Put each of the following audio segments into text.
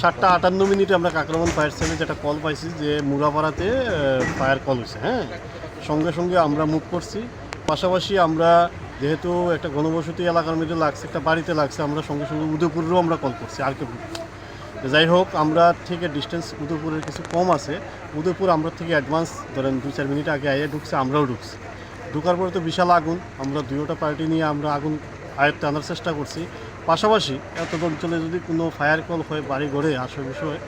7:58 আমরা Kakraban fire service একটা call পাইছি যে মুরাপাড়াতে ফায়ার কল হয়েছে। হ্যাঁ, সঙ্গে সঙ্গে আমরা মুভ করছি। পাশাপাশি আমরা যেহেতু একটা ঘনবসতি এলাকার মধ্যে লাগছে, একটা বাড়িতে লাগছে, আমরা সঙ্গে সঙ্গে উদয়পুরেরও আমরা কল করছি। আর কে যাই হোক, আমরা থেকে ডিস্টেন্স উদয়পুরের কিছু কম আছে। উদয়পুর আমরা থেকে অ্যাডভান্স ধরেন 2-4 মিনিট আগে আইয়া ঢুকছে, আমরাও ঢুকছি। ঢুকার পরে তো বিশাল আগুন, আমরা দুইটা পার্টি নিয়ে আমরা আগুন আয়ত্তে আনার চেষ্টা করছি। পাশাপাশি এত অঞ্চলে যদি কোনো ফায়ার কল হয় বাড়ি ঘরে আসার বিষয়ে,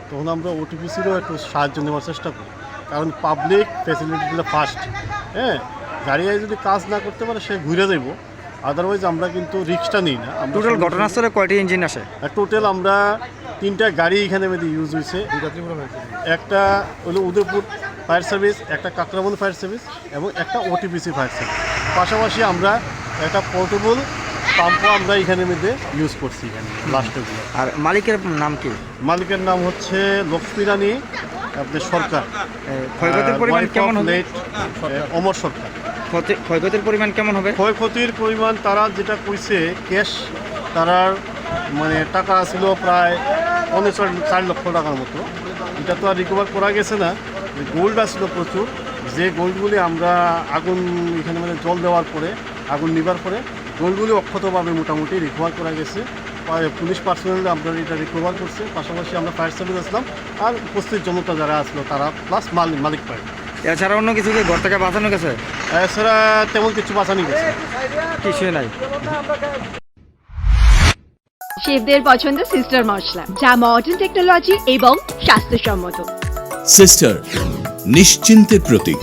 তখন আমরা ওটিপিসিরও একটু সাহায্য নেওয়ার চেষ্টা করি, কারণ পাবলিক ফ্যাসিলিটিগুলো ফার্স্ট। হ্যাঁ, গাড়ি যদি কাজ না করতে পারে সে ঘুরে যাইব, আদারওয়াইজ আমরা কিন্তু রিস্কটা নিই না। টোটাল ঘটনাস্থলে কয়টি ইঞ্জিন আসে? টোটাল আমরা 3টা গাড়ি এখানে মধ্যে ইউজ হয়েছে। একটা হলো উদয়পুর ফায়ার সার্ভিস, একটা কাকরাবন ফায়ার সার্ভিস এবং একটা ওটিপিসি ফায়ার সার্ভিস। পাশাপাশি আমরা একটা পোর্টেবল পাম্পও আমরা এখানের মধ্যে ইউজ করছি এখানে লাস্টেগুলো। আর মালিকের নাম কি? মালিকের নাম হচ্ছে লক্ষ্মী রানী আপনার সরকার। ক্ষয়ক্ষতির পরিমাণ কেমন হবে? অমর সরকার। ক্ষয়ক্ষতির পরিমাণ কেমন হবে? ক্ষয়ক্ষতির পরিমাণ তারা যেটা কইছে ক্যাশ তারার মানে টাকা ছিল প্রায় 4 লক্ষ টাকার মতো। এটা তো আর রিকভার করা গেছে না। গোল্ড আসছিল প্রচুর, যে গোল্ডগুলি আমরা আগুন এখানে মানে জল দেওয়ার পরে আগুন নিবার পরে গোল্ডগুলি অক্ষতভাবে মোটামুটি রিকভার করা গেছে। পুলিশ পার্সোনাল আমরা এটা রিকভার করছে। পাশাপাশি আমরা ফায়ার সার্ভিস আসলাম আর উপস্থিত জনতা যারা আসলো তারা প্লাস মালিক পায়। এছাড়া অন্য কিছু কি ঘর থেকে বাঁচানো গেছে? এছাড়া তেমন কিছু বাঁচানো গেছে কিছুই নাই। শেফদের পছন্দ সিস্টার মশলা, যা মডার্ন টেকনোলজি এবং স্বাস্থ্যসম্মত। সিস্টার নিশ্চিন্তের প্রতীক।